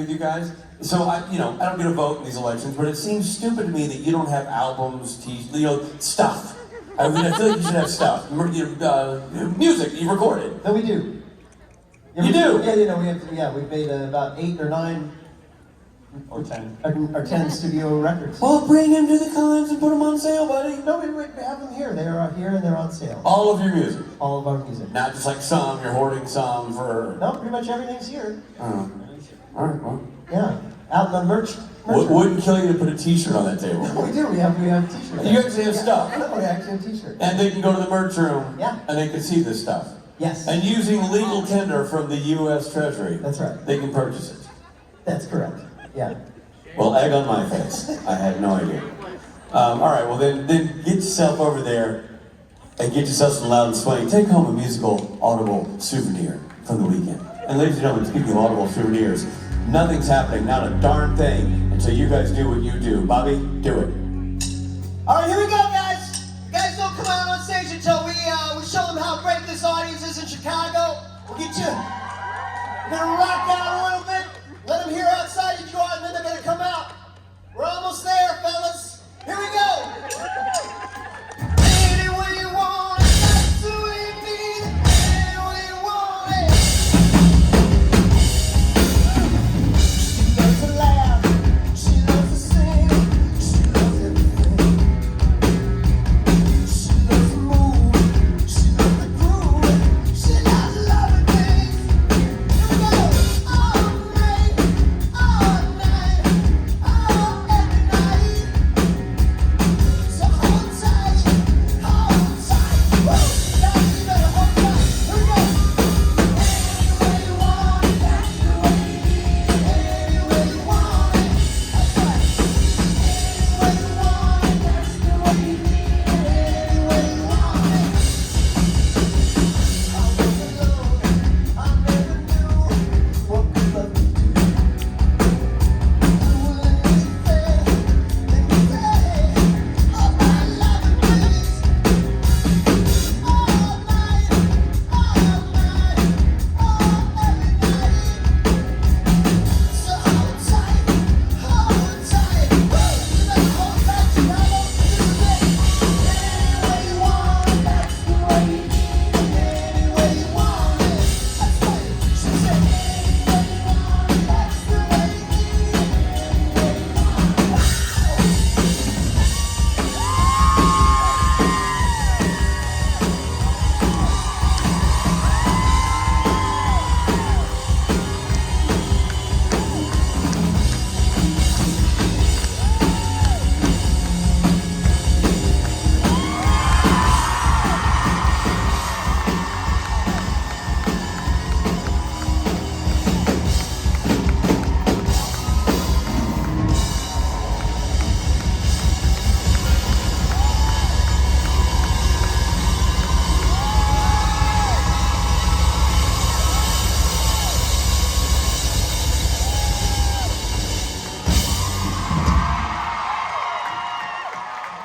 with you guys. So I don't get a vote in these elections, but it seems stupid to me that you don't have albums, stuff. I mean, I feel like you should have stuff. Music you recorded. No, we do. Yeah, you do? Yeah, we've made about 8 or 9 or 10 or 10 studio records. Well, bring them to the cons and put them on sale, buddy. No, we have them here. They are here and they're on sale. All of your music? All of our music. Not just like some, you're hoarding some for... No, pretty much everything's here. Oh. All right, well. Yeah, out in the merch. Wouldn't kill you to put a t-shirt on that table. No, we do. We have t-shirts. You actually have stuff. No, we actually have t-shirts. And they can go to the merch room. Yeah. And they can see this stuff. Yes. And using legal tender from the U.S. Treasury. That's right. They can purchase it. That's correct. Yeah. Well, egg on my face. I had no idea. All right, well then get yourself over there and get yourself some Loud and Swanky. Take home a musical audible souvenir from the weekend. And ladies and gentlemen, speaking of audible souvenirs, nothing's happening, not a darn thing, until you guys do what you do. Bobby, do it. All right, here we go, guys. You guys don't come out on stage until we show them how great this audience is in Chicago. We'll get you. We're gonna rock out a little bit. Let them hear outside of you, and then they're gonna come out. We're almost there, fellas. Here we go. Any way you want it, that's the way you need it. Any way you want it. She loves to laugh. She loves to sing. She loves everything. She loves to move. She loves to groove. She loves to love things. Here we go. All night, all night, every night. So hold tight, woo! Now you better hold tight. Here we go. Any way you want it, that's the way you need it. Any way you want it, that's right. Any way you want it, that's the way you need it. Any way you want it. I was alone, I never knew what good love could do. Ooh, let me say all my loving things. All night, every night. So hold tight, woo! You better hold tight, Chicago. This is it. Any way you want it, that's the way you need it. Any way you want it, that's right. She said, any way you want it, that's the way you need it. Any way you want it.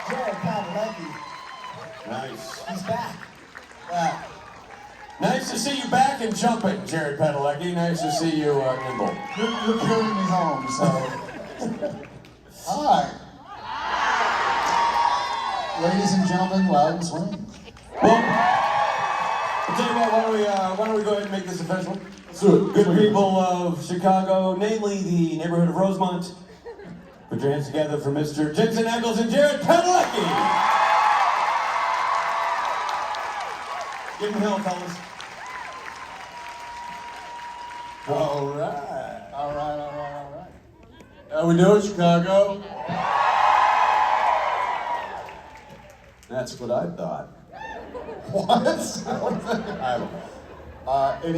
Jared Padalecki, Nice. he's back. Nice to see you back and jumping, Jared Padalecki. Nice to see you nimble. You're carrying me home, so. Hi. Ladies and gentlemen, Loud and Swing. Well, I'll tell you what, why don't we go ahead and make this official? Let's do it. Good people of Chicago, namely the neighborhood of Rosemont, put your hands together for Mr. Jensen, Ackles, and Jared Padalecki. Give him hell, fellas. All right. All right, all right, all right. How we doing, Chicago? That's what I thought. What? I don't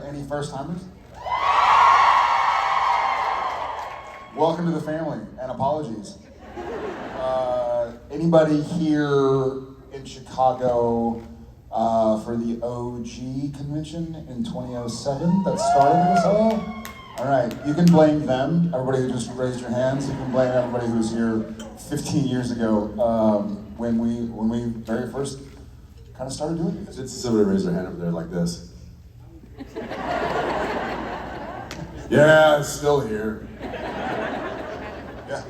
any first timers? Welcome to the family, and apologies. Anybody here in Chicago for the OG convention in 2007 that started this all? All right, you can blame them, everybody who just raised your hands. You can blame everybody who's here 15 years ago when we very first kind of started doing this. Did somebody raise their hand over there like this? Yeah, it's still here. Yeah,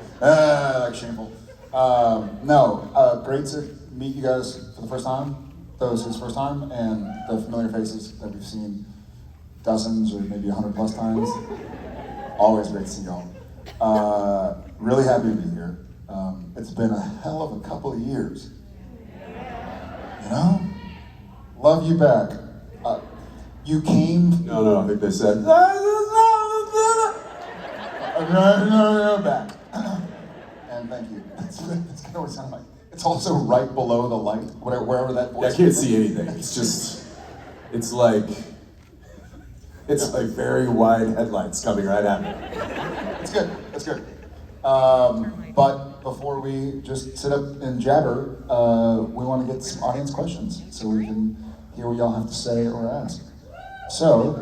like shameful. No, great to meet you guys for the first time, those who's first time, and the familiar faces that we've seen dozens or maybe 100 plus times. Always great to see y'all. Really happy to be here. It's been a hell of a couple of years. You know? Love you back. You came. No, I think they said. Back. And thank you. That's kind of what it sounded like. It's also right below the light, wherever that voice. I can't see anything. It's just, it's like very wide headlights coming right at me. It's good. It's good. But before we just sit up and jabber, we want to get some audience questions so we can hear what y'all have to say or ask. So,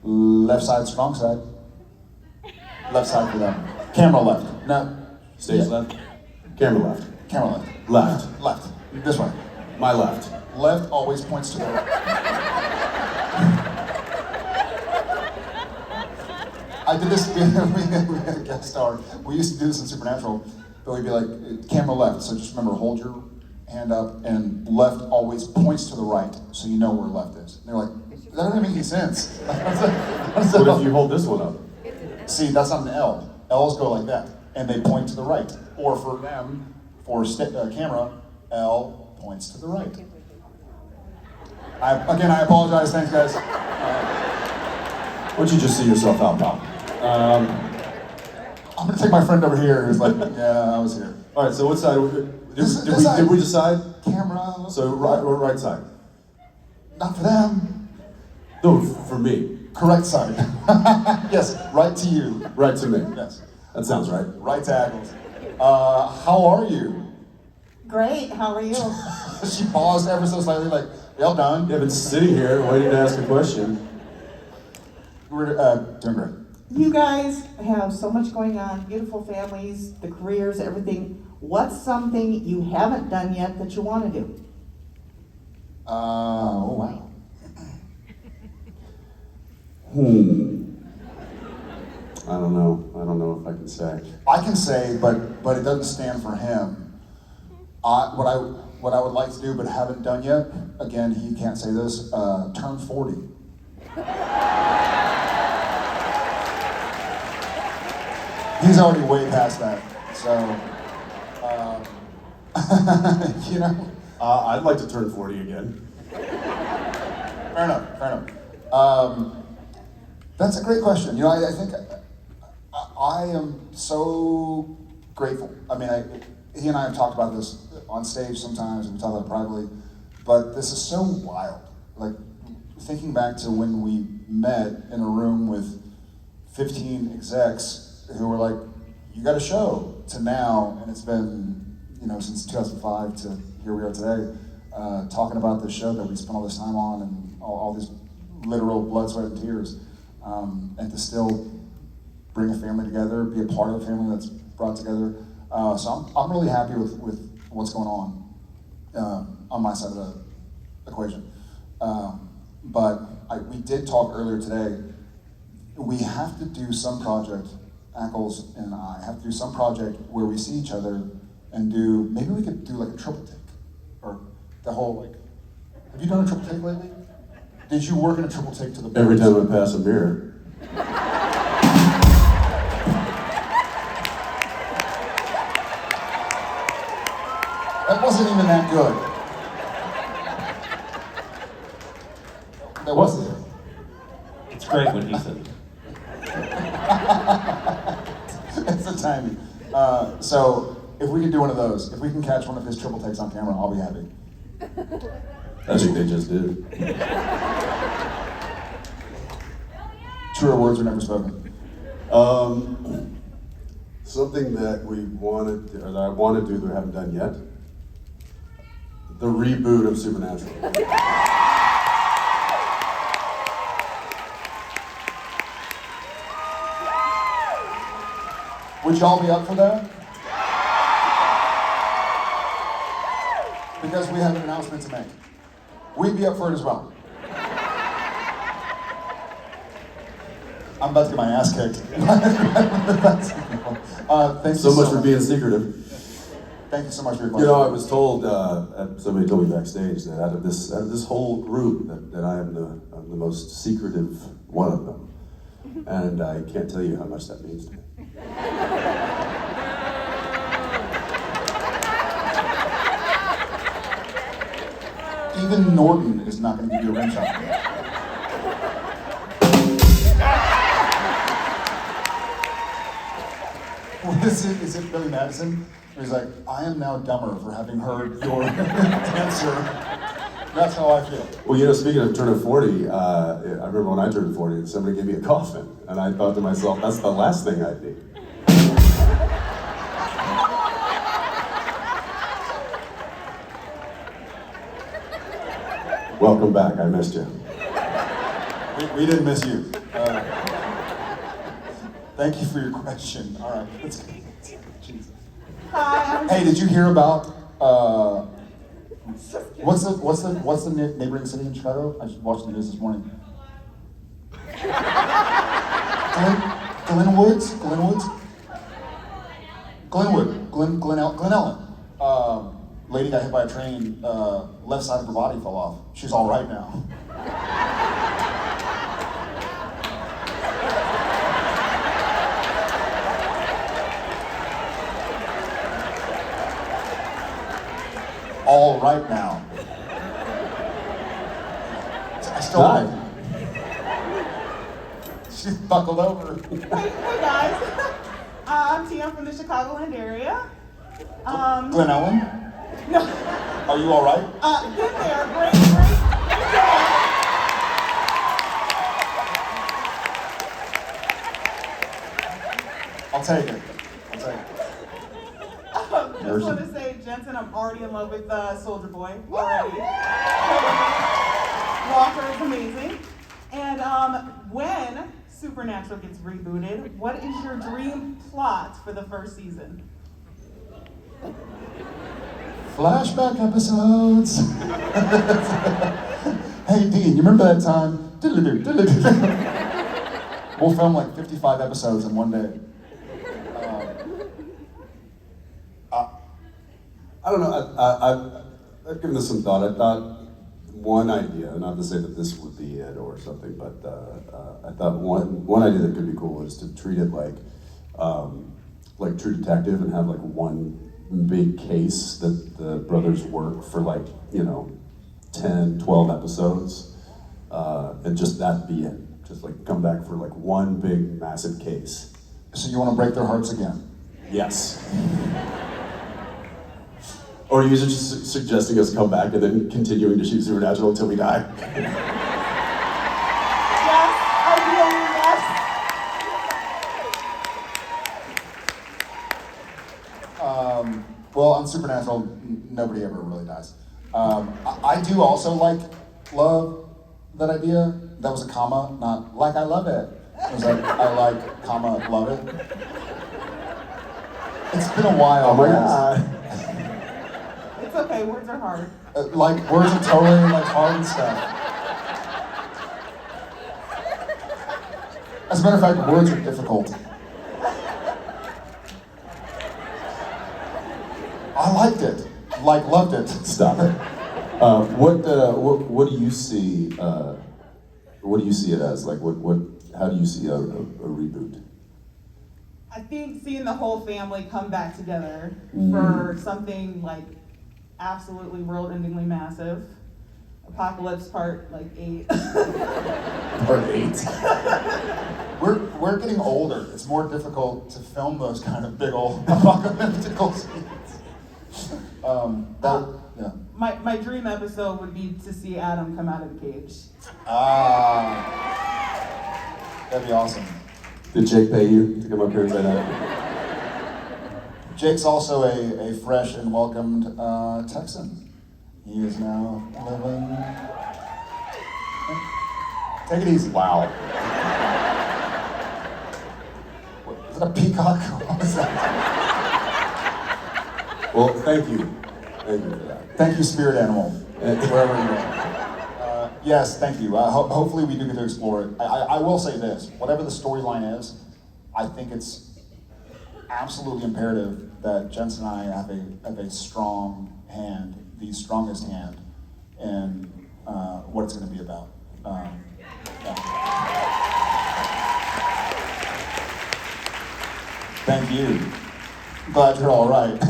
left side, strong side. Left side for them. Camera left. No. Stage left. Camera left. Camera left. Left. Left. This way. My left. Left always points to the right. I did this, we had a guest star. We used to do this in Supernatural, but we'd be like, camera left. So just remember, hold your hand up, and left always points to the right, so you know where left is. And they're like, that doesn't make any sense. What if you hold this one up? See, that's not an L. L's go like that, and they point to the right. Or for them, for camera, L points to the right. I apologize. Thanks, guys. Why don't you just see yourself out, pal? I'm gonna take my friend over here who's like, yeah, I was here. All right, so what side? This side. Did we decide? Camera. So right or right side? Not for them. No, for me. Correct side. Yes, right to you. Right to me. Yes. That sounds right. Right to Ackles. How are you? Great, how are you? She paused ever so slightly, like, y'all done? Yeah, been sitting here waiting to ask a question. We're doing great. You guys have so much going on, beautiful families, the careers, everything. What's something you haven't done yet that you want to do? Oh, wow. I don't know if I can say. I can say, but it doesn't stand for him. What I would like to do but haven't done yet, again, he can't say this, turn 40. He's already way past that, so, you know? I'd like to turn 40 again. Fair enough. That's a great question. You know, I think I am so grateful. I mean, he and I have talked about this on stage sometimes, and we talk about it privately, but this is so wild. Like, thinking back to when we met in a room with 15 execs who were like, you got a show, to now, and it's been, you know, since 2005 to here we are today, talking about this show that we spent all this time on and all these literal blood, sweat, and tears, and to still bring a family together, be a part of a family that's brought together. So I'm really happy with what's going on my side of the equation. But we did talk earlier today. We have to do some project, Ackles and I have to do some project where we see each other and maybe we could do like a triple take, or the whole, like, have you done a triple take lately? Did you work in a triple take to the Every boards? time I pass a mirror. That wasn't even that good. That wasn't. It's great when he said it. It's the timing. So if we can do one of those, if we can catch one of his triple takes on camera, I'll be happy. I think they just did. Truer words were never spoken. Something that we wanted, or that I want to do that we haven't done yet. The reboot of Supernatural. Would y'all be up for that? Because we have an announcement to make. We'd be up for it as well. I'm about to get my ass kicked. Thank you So much for being secretive. Thank you so much for your You question. know, I was told, somebody told me backstage that out of this whole group, that I am the most secretive one of them. And I can't tell you how much that means to me. Even Norton is not going to give you a ring shot. What is it? Is it Billy Madison? Where he's like, I am now dumber for having heard your answer. That's how I feel. Well, you know, speaking of turning 40, I remember when I turned 40, somebody gave me a coffin. And I thought to myself, that's the last thing I'd need. Welcome back, I missed you. We didn't miss you. Thank you for your question. All right, let's go. Jesus. Hi, I'm Hey, did you hear about what's the neighboring city in Chicago? I just watched the news this morning. Glen Ellen. Lady got hit by a train. Left side of her body fell off. She's all right now. All right now. I still Hi. She's buckled over. Hey guys. I'm Tia from the Chicagoland area. Glen Ellen, No, are you all right? good there. Great. I'll take it. Just want to say, Jensen, I'm already in love with Soldier Boy already. Walker is amazing. And when Supernatural gets rebooted, what is your dream plot for the first season? Flashback episodes. Hey Dean, you remember that time? We'll film like 55 episodes in one day. I don't know, I've given this some thought. I thought one idea, not to say that this would be it or something, but I thought one idea that could be cool is to treat it like True Detective and have like one big case that the brothers work for 10, 12 episodes, and just that be it. Just like come back for like one big massive case. So you want to break their hearts again? Yes. Or you're just suggesting us come back and then continuing to shoot Supernatural until we die. Yes, ideally, yes. Well, on Supernatural, nobody ever really dies. I do also love that idea. That was a comma, not like I love it. It was like I like, comma, love it. It's been a while. Oh my guys. god. It's okay, words are hard. Words are totally hard and stuff. As a matter of fact, words are difficult. I liked it. Loved it. Stop it. What do you see? What do you see it as? How do you see a reboot? I think seeing the whole family come back together for something absolutely world-endingly massive. Apocalypse Part 8. Part 8. We're getting older. It's more difficult to film those kind of big old apocalyptic scenes. Yeah. My dream episode would be to see Adam come out of the cage. That'd be awesome. Did Jake pay you to come up here and say that? Jake's also a fresh and welcomed Texan. He is now living. Take it easy. Wow. Is it a peacock? What is that? Well, thank you. Thank you for that. Thank you, spirit animal, wherever you are. Yes, thank you. Hopefully we do get to explore it. I will say this, whatever the storyline is, I think it's absolutely imperative that Jensen and I have a strong hand, the strongest hand, in what it's going to be about. Yeah. Thank you. Glad you're all right.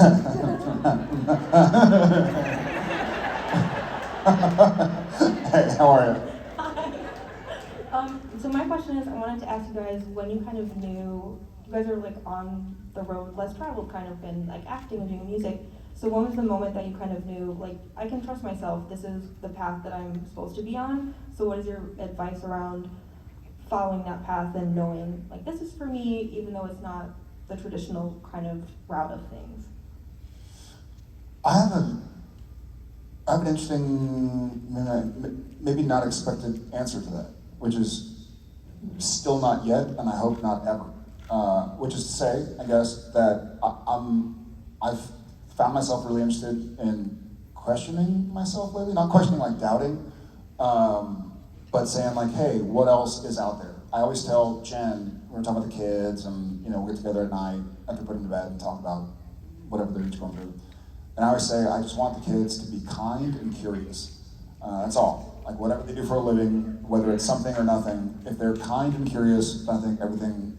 Hey, how are you? So my question is, I wanted to ask you guys when you kind of knew, you guys are like on the road less traveled kind of in like acting and doing music. So when was the moment that you kind of knew, like, I can trust myself, this is the path that I'm supposed to be on? So what is your advice around following that path and knowing, like, this is for me, even though it's not the traditional kind of route of things? I have an interesting, maybe not expected answer to that, which is still not yet, and I hope not ever. Which is to say, I guess, that I've found myself really interested in questioning myself lately. Not questioning like doubting, but saying like, hey, what else is out there? I always tell Jen, we're talking about the kids, and we get together at night after putting them to bed and talk about whatever they're each going through. And I always say, I just want the kids to be kind and curious. That's all. Like whatever they do for a living, whether it's something or nothing, if they're kind and curious, I think everything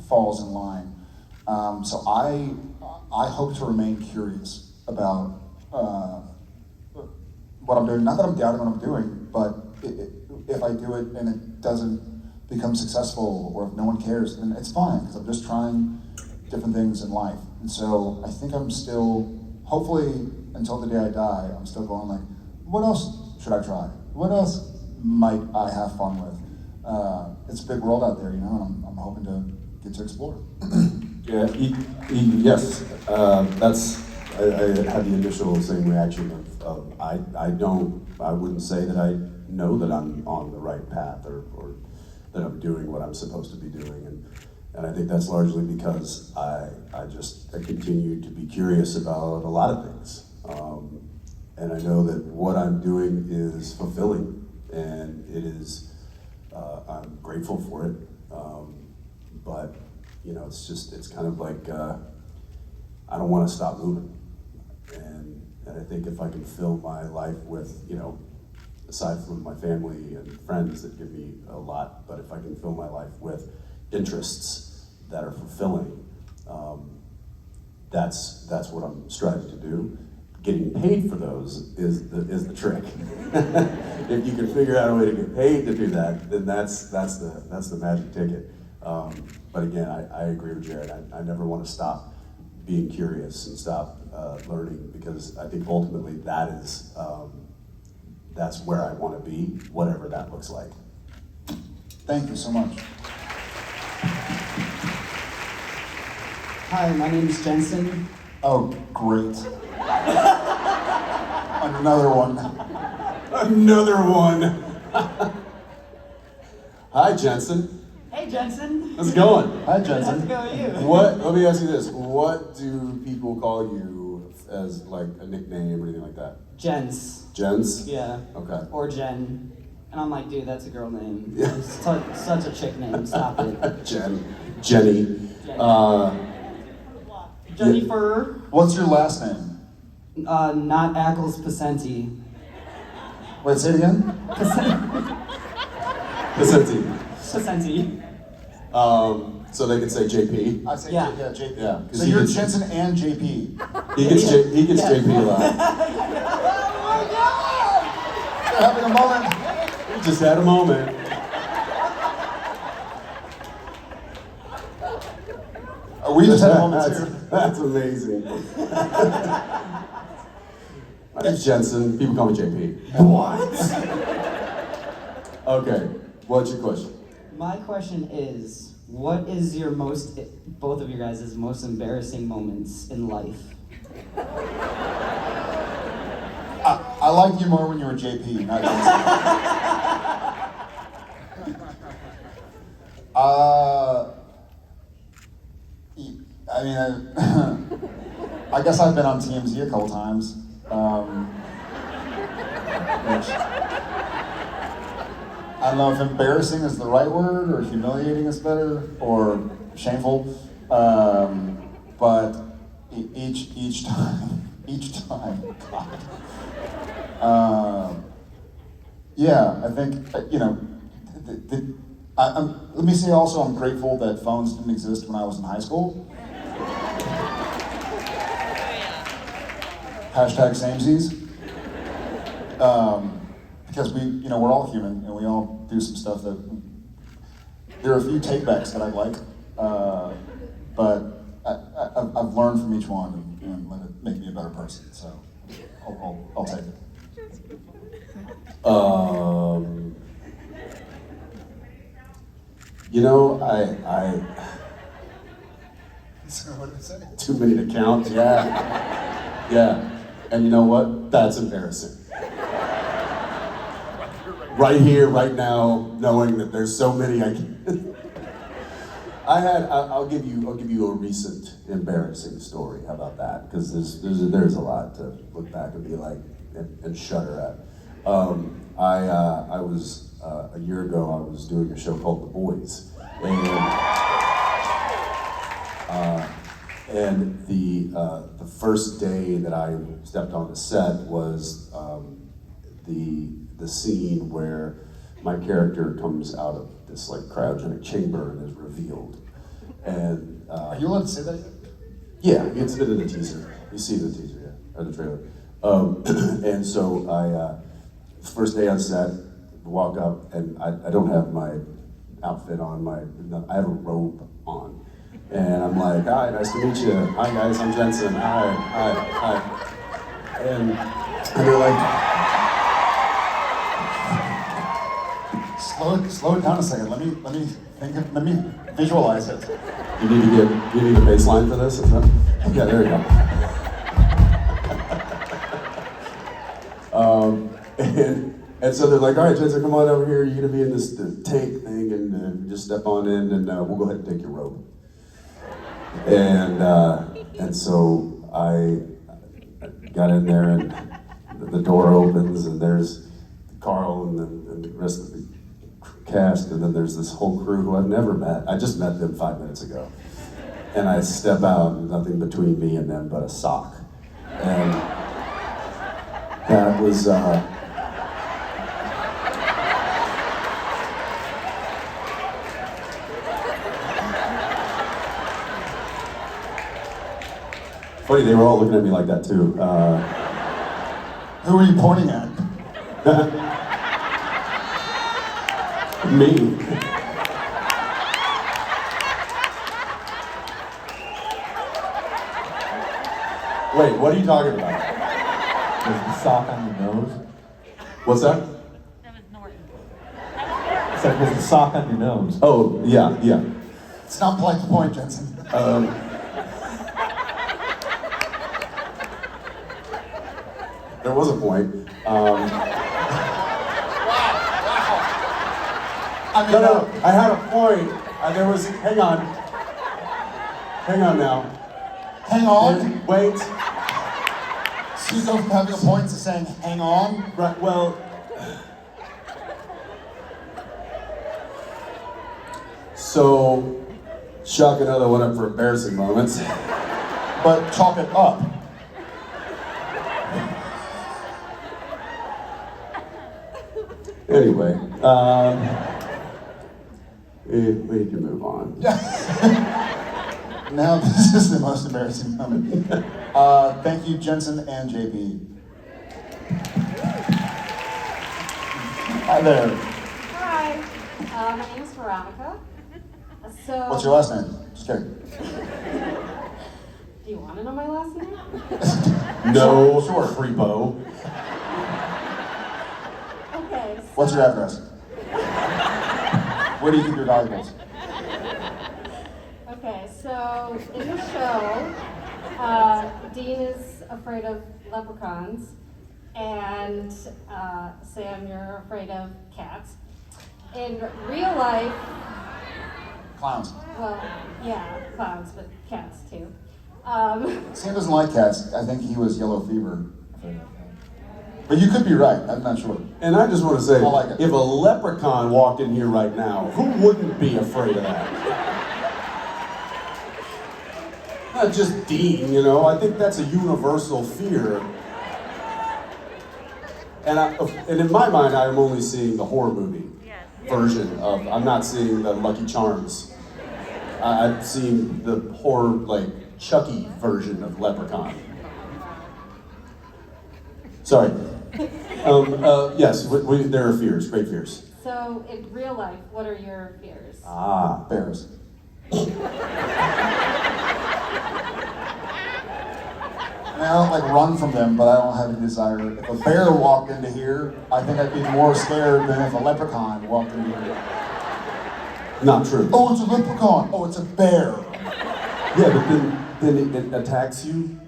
falls in line. So I hope to remain curious about what I'm doing. Not that I'm doubting what I'm doing, but if I do it and it doesn't become successful, or if no one cares, then it's fine, because I'm just trying different things in life. And so I think I'm still, hopefully until the day I die, I'm still going like, what else should I try? What else might I have fun with? It's a big world out there, and I'm hoping to get to explore. Yeah, yes, I had the initial same reaction of I wouldn't say that I know that I'm on the right path or that I'm doing what I'm supposed to be doing, and I think that's largely because I continue to be curious about a lot of things, and I know that what I'm doing is fulfilling, and it is, I'm grateful for it, but it's kind of like, I don't want to stop moving. And I think if I can fill my life with, aside from my family and friends that give me a lot, but if I can fill my life with interests that are fulfilling, that's what I'm striving to do. Getting paid for those is the trick. If you can figure out a way to get paid to do that, then that's the magic ticket. But again, I agree with Jared. I never want to stop being curious and stop learning, because I think ultimately that's where I want to be, whatever that looks like. Thank you so much. Hi, my name is Jensen. Oh, great. Another one. Another one. Hi, Jensen. Hey, Jensen. How's it going? Hi, Jensen. How's it going, you? Let me ask you this. What do people call you as like a nickname or anything like that? Jens. Jens? Yeah. Okay. Or Jen. And I'm like, dude, that's a girl name. Yeah. It's such a chick name. Stop it. Jenny. Jenny. Jennifer. What's your last name? Not Ackles, Pacenti. Wait, say it again? Vicente. Pacenti. So they could say JP. I say Yeah. JP. Yeah. 'Cause So he you're gets- Jensen and JP. He gets Yeah. JP a lot. You're having a moment. We just had a moment. We just had a moment too. That's amazing. My name's Jensen. People call me JP. What? Okay. What's your question? My question is, what is your both of you guys' most embarrassing moments in life? I liked you more when you were JP, not Jensen. I mean, I guess I've been on TMZ a couple times. Which, I don't know if embarrassing is the right word, or humiliating is better, or shameful. But each time, God. Yeah, I think let me say also, I'm grateful that phones didn't exist when I was in high school. Hashtag samesies. Because we're all human and we all do some stuff that there are a few takebacks that I like, but I've learned from each one and let it make me a better person. So I'll take it. I What did I say? too many to count. Yeah. And you know what? That's embarrassing. Right here, right now, knowing that there's so many I can. I'll give you a recent embarrassing story. How about that? Because there's a lot to look back and be like and shudder at. I was a year ago. I was doing a show called The Boys, and the first day that I stepped on the set was the scene where my character comes out of this like cryogenic chamber and is revealed. And Are you allowed to say that yet? yeah, it's been in the teaser. You see the teaser, yeah, or the trailer. And so first day on set, walk up, and I don't have my outfit on. I have a robe on, and I'm like, "Hi, nice to meet you. Hi guys, I'm Jensen. Hi." And they're like, slow it down a second. Let me visualize it. you need a baseline for this? Is that? Yeah, there you go. And so they're like, all right, Jensen, come on over here. You're gonna be in this tank thing, and just step on in, and we'll go ahead and take your robe. And so I got in there, and the door opens, and there's Carl and the rest of the cast, and then there's this whole crew who I've never met. I just met them 5 minutes ago. And I step out, and nothing between me and them but a sock. And that was, funny, they were all looking at me like that too. Who are you pointing at? Me. Wait, what are you talking about? There's the sock on your nose. What's that? It's like there's the sock on your nose. Oh, yeah. It's not polite to point, Jensen. There was a point. No, I had a point. There was, hang on now. Hang on. Wait. So you go from having a point to saying hang on? Right, well. So, chalk another one up for embarrassing moments. But chalk it up. Anyway, we can move on. Now this is the most embarrassing moment. Thank you, Jensen and JP. Hi there. Hi, my name is Veronica. So. What's your last name? Just kidding. Do you want to know my last name? No, Sure. creepo. Okay. So, What's your address? Where do you keep your valuables? Okay, so in the show, Dean is afraid of leprechauns, and Sam, you're afraid of cats. In real life, Clowns. well, yeah, clowns, but cats too. Sam doesn't like cats. I think he was yellow fever. But you could be right. I'm not sure. And I just want to say, I like it. if a leprechaun walked in here right now, who wouldn't be afraid of that? Not just Dean, you know. I think that's a universal fear. And in my mind, I am only seeing the horror movie version of. I'm not seeing the Lucky Charms. I'm seeing the horror, like Chucky version of Leprechaun. Sorry. Yes, there are fears, great fears. So in real life, what are your fears? Ah, Bears. I mean, I don't like run from them, but I don't have any desire. If a bear walked into here, I think I'd be more scared than if a leprechaun walked into here. not true. Oh, it's a leprechaun. Oh, it's a bear. Yeah, but then it attacks you.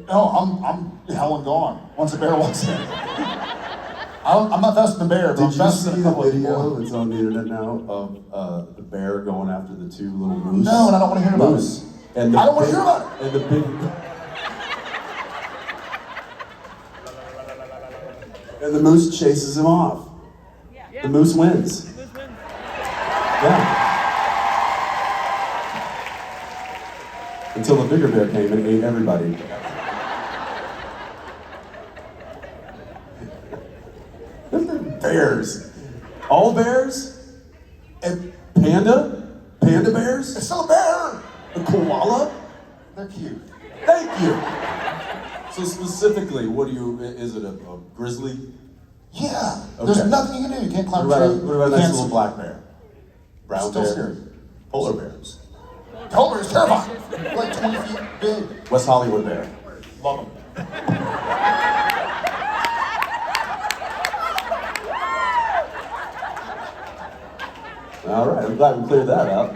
No, I'm hell and gone once a bear walks in. I'm not vesting the bear, but I'm Did you vesting see a the couple of video people. that's on the internet now of the bear going after the two little moose? No, and I don't want to hear about Moose. it. And the I don't want to big- hear about it. And the big. And the moose chases him off. The moose wins. Yeah. Until the bigger bear came and ate everybody. Bears. All bears? And panda? Panda bears? It's still a bear. A koala? They're cute. Thank you. So specifically, what do you? Is it a grizzly? Yeah. Okay. There's nothing you can do. You can't What climb a about tree. a, what about a You nice can't little black bear? Brown Still bear? scared. Polar bears? Polar is terrifying. They're like 20 feet big. West Hollywood bear? Love them. All right, I'm glad we cleared that up.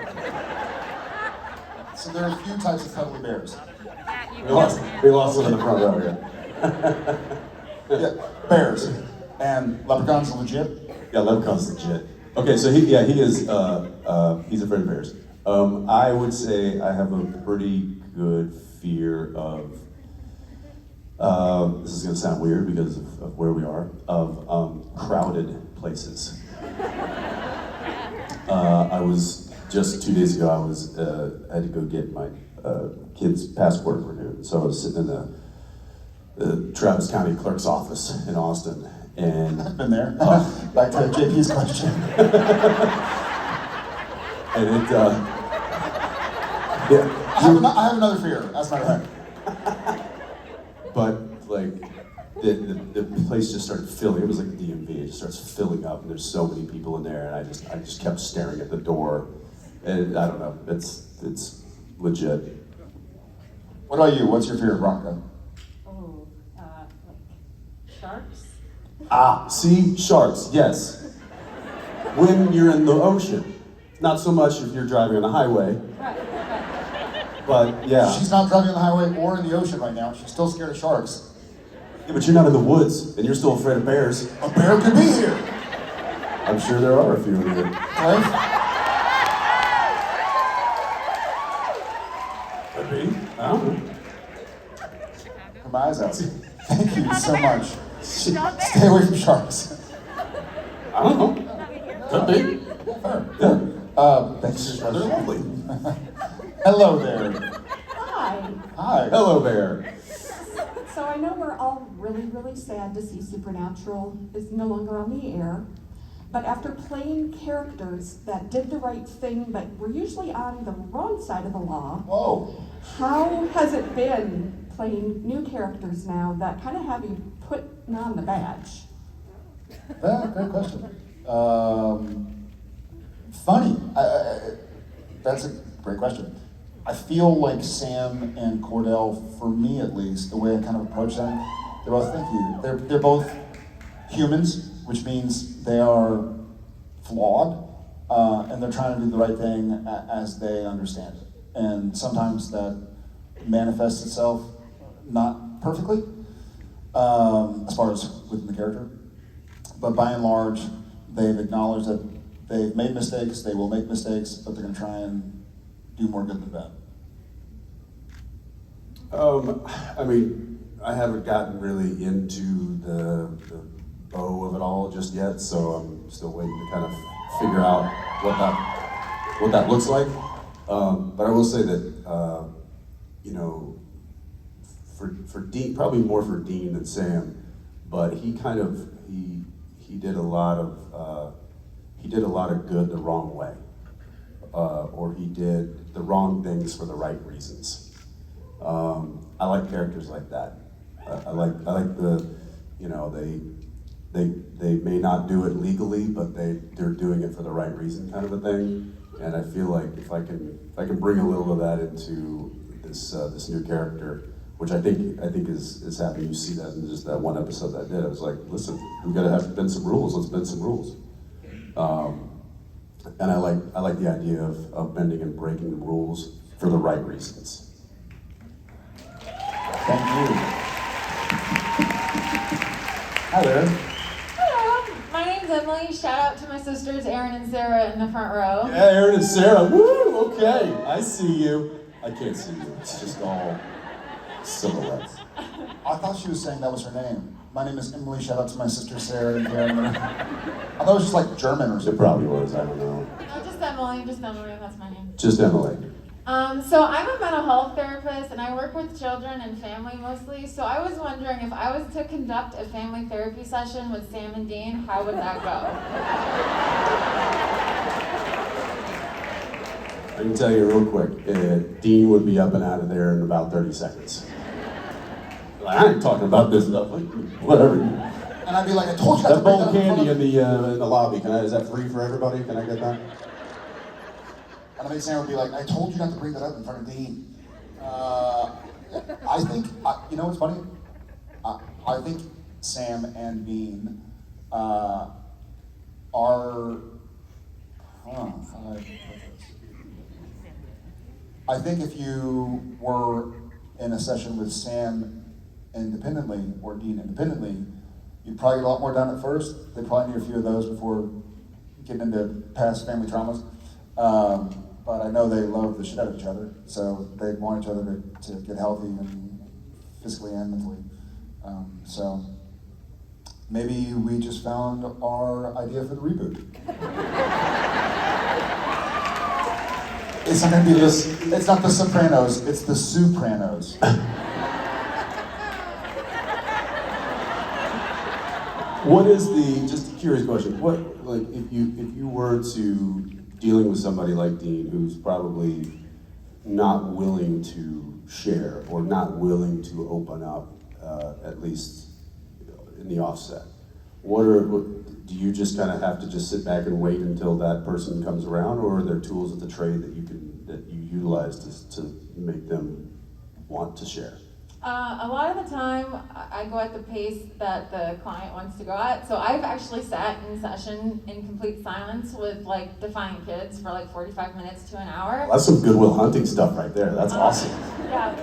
So there are a few types of cuddly bears. We lost one in the front row here. Yeah, bears. And leprechauns are legit. Yeah, leprechaun's legit. Okay, so he is he's afraid of bears. I would say I have a pretty good fear of. This is gonna sound weird because of where we are, of crowded places. I was just 2 days ago. I had to go get my kid's passport renewed. So I was sitting in the Travis County Clerk's office in Austin, and I've been there. Back to JP's question. and it yeah. I have another fear. That's my right. But like the place just started filling. It was like a DMV. It just starts filling up, and there's so many people in there, and I just kept staring at the door, and I don't know. It's legit. What about you? What's your fear, Bronco? Oh, like sharks? Ah, see, sharks. Yes. When you're in the ocean, not so much if you're driving on the highway, Right. but yeah. She's not driving on the highway or in the ocean right now. She's still scared of sharks. Yeah, but you're not in the woods, and you're still afraid of bears. A bear could be here. I'm sure there are a few in here. Right? Could be. I don't know. Put my eyes out. Thank you so much. Stay away from sharks. I don't know. Could be. Fair. Yeah. Thanks for your They're question. lovely. Hello there. Hi. Hi. Hello, bear. So I know we're all really, really sad to see Supernatural is no longer on the air. But after playing characters that did the right thing but were usually on the wrong side of the law, Whoa. how has it been playing new characters now that kind of have you put on the badge? Yeah, great question. Funny. That's a great question. I feel like Sam and Cordell, for me at least, the way I kind of approach them, they're both, thank you, they're both humans, which means they are flawed, and they're trying to do the right thing as they understand it. And sometimes that manifests itself not perfectly, as far as within the character. But by and large, they've acknowledged that they've made mistakes, they will make mistakes, but they're gonna try and do more good than bad. I mean, I haven't gotten really into the bow of it all just yet, so I'm still waiting to kind of figure out what that looks like. But I will say that, you know, for Dean, probably more for Dean than Sam, but he kind of, he did a lot of good the wrong way. Or he did the wrong things for the right reasons. I like characters like that. I like the, you know, they may not do it legally, but they're doing it for the right reason, kind of a thing. And I feel like if I can bring a little of that into this new character, which I think is happening. You see that in just that one episode that I did. I was like, listen, we gotta have to bend some rules. Let's bend some rules. And I like the idea of bending and breaking the rules for the right reasons. Thank you. Hi there. Hello, my name's Emily. Shout out to my sisters Erin and Sarah in the front row. Yeah, Erin and Sarah. Woo! Okay, I see you. I can't see you. It's just all silhouettes. I thought she was saying that was her name. My name is Emily. Shout out to my sister Sarah and Karen. I thought it was just like German or It something. probably was. I don't know. No, just Emily, that's my name. Just Emily. So I'm a mental health therapist and I work with children and family mostly. So I was wondering if I was to conduct a family therapy session with Sam and Dean, how would that go? I can tell you real quick. Dean would be up and out of there in about 30 seconds. Like, I ain't talking about this stuff. Like, whatever. And I'd be like, I told you not to That bring bowl of that up in candy front in the lobby. Is that free for everybody? Can I get that? And I think Sam would be like, I told you not to bring that up in front of Dean. I think, you know what's funny? I think Sam and Dean are, how do I put this? I think if you were in a session with Sam independently or Dean independently, you'd probably get a lot more done at first. They'd probably need a few of those before getting into past family traumas. But I know they love the shit out of each other, so they want each other to get healthy and physically and mentally. So maybe we just found our idea for the reboot. It's not gonna be this. It's not the Sopranos. It's the Sopranos. What is just a curious question? What, like, if you were to dealing with somebody like Dean, who's probably not willing to share or not willing to open up, at least in the offset, do you just kind of have to just sit back and wait until that person comes around, or are there tools of the trade that you utilize to make them want to share? A lot of the time, I go at the pace that the client wants to go at. So I've actually sat in session in complete silence with like Defiant Kids for like 45 minutes to an hour. That's some Goodwill Hunting stuff right there. That's awesome. Yeah.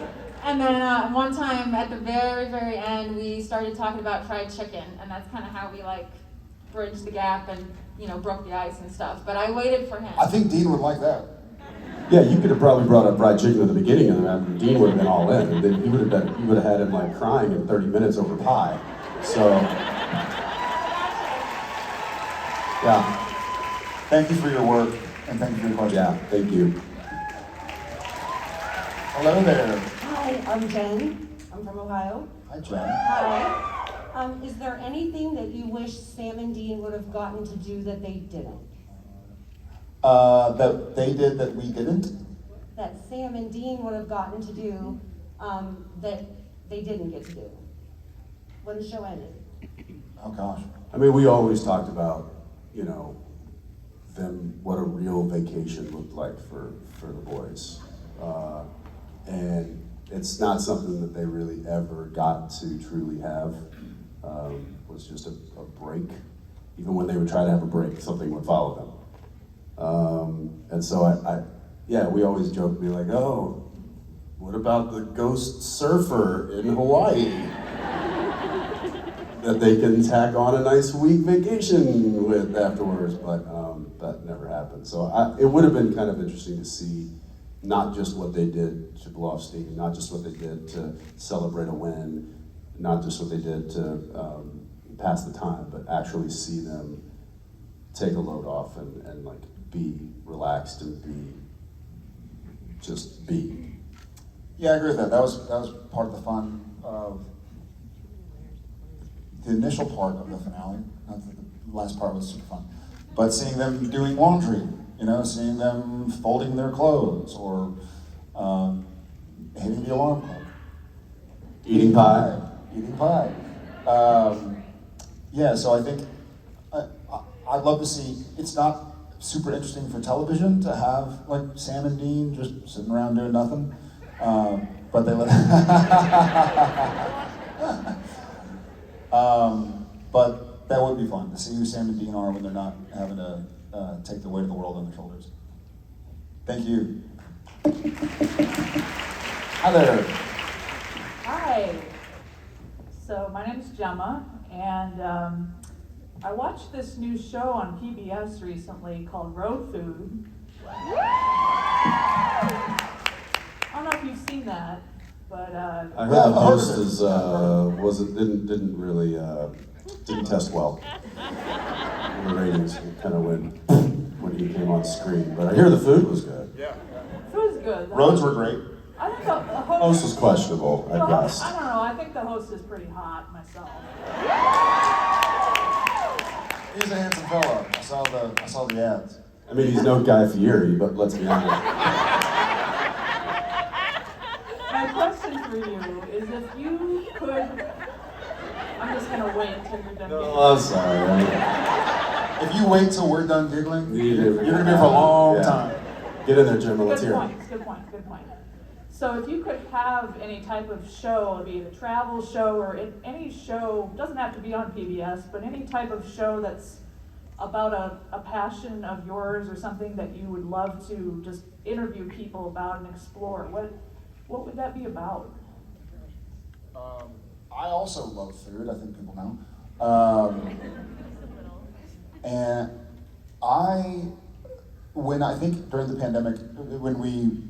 And then one time at the very, very end, we started talking about fried chicken, and that's kind of how we like bridged the gap and, you know, broke the ice and stuff. But I waited for him. I think Dean would like that. Yeah, you could have probably brought up fried chicken at the beginning, and then Dean would have been all in, and then you would have had him like crying in 30 minutes over pie. So, yeah. Thank you for your work, and thank you for your question. Yeah, thank you. Hello there. Hi, I'm Jen. I'm from Ohio. Hi, Jen. Hi. Is there anything that you wish Sam and Dean would have gotten to do that they didn't? That they did that we didn't? That Sam and Dean would have gotten to do that they didn't get to do when the show ended? Oh gosh. I mean, we always talked about, you know, what a real vacation looked like for the boys. And it's not something that they really ever got to truly have. Was just a break. Even when they would try to have a break, something would follow them. And so we always joke, be like, oh, what about the ghost surfer in Hawaii? That they can tack on a nice week vacation with afterwards, but that never happened. So it would have been kind of interesting to see not just what they did to blow off steam, not just what they did to celebrate a win, not just what they did to pass the time, but actually see them take a load off and like be relaxed and just be. Yeah, I agree with that. That was part of the fun of the initial part of the finale. Not that the last part was super fun, but seeing them doing laundry, seeing them folding their clothes or hitting the alarm clock, Eating pie. eating pie. Yeah, so I think I'd love to see. It's not super interesting for television to have like Sam and Dean just sitting around doing nothing. But they let. But that would be fun to see who Sam and Dean are when they're not having to take the weight of the world on their shoulders. Thank you. Hi there. Hi. So my name's Gemma, and I watched this new show on PBS recently called Road Food. I don't know if you've seen that, but I heard the host didn't test well. The ratings kind of went when he came on screen, but I hear the food was good. Yeah. Food was good. Roads were great. I think the host. Host was questionable at best. I don't know. I think the host is pretty hot myself. He's a handsome fellow. I saw the ads. I mean, he's no Guy Fieri, but let's be honest. My question for you is if you could. I'm just gonna wait until you're done. No, I'm sorry. If you wait till we're done giggling, You're gonna be here for a long time. Get in there, Jim. Let's hear it. Good point. So if you could have any type of show, be it a travel show or any show, doesn't have to be on PBS, but any type of show that's about a passion of yours or something that you would love to just interview people about and explore, what would that be about? I also love food, I think people know. And I think during the pandemic, when we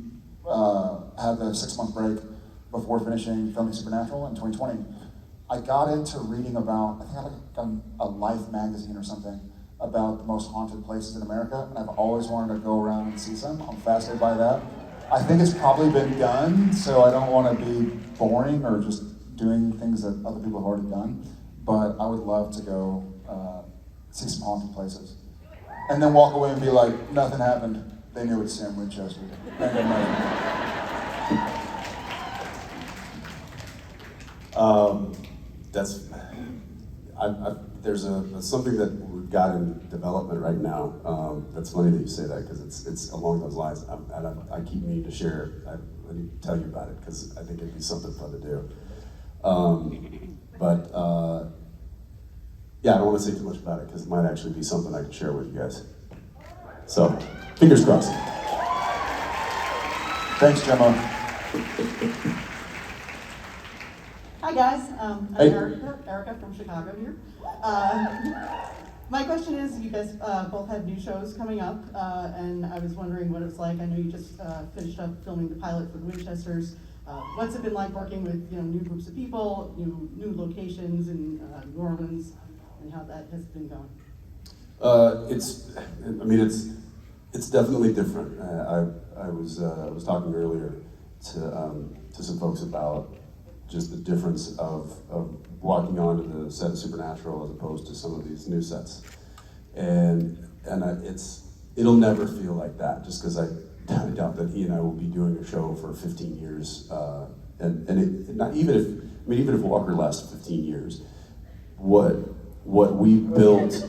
had the 6-month break before finishing filming Supernatural in 2020, I got into reading about, I think I got a Life magazine or something, about the most haunted places in America, and I've always wanted to go around and see some. I'm fascinated by that. I think it's probably been done, so I don't want to be boring or just doing things that other people have already done, but I would love to go see some haunted places. And then walk away and be like, nothing happened. They knew it's Sam Winchester. There's something that we've got in development right now. That's funny that you say that because it's along those lines. I keep meaning to share. I need to tell you about it because I think it'd be something fun to do. Yeah, I don't want to say too much about it because it might actually be something I can share with you guys. So, fingers crossed. Thanks, Gemma. Hi guys, I'm Hey. Erica from Chicago here. My question is, you guys both have new shows coming up, and I was wondering what it's like. I know you just finished up filming the pilot for the Winchesters. What's it been like working with new groups of people, new locations in New Orleans, and how that has been going? It's definitely different. I was talking earlier to some folks about just the difference of walking onto the set of Supernatural as opposed to some of these new sets, and it'll never feel like that just because I doubt that he and I will be doing a show for 15 years, even if Walker lasts 15 years, what we built.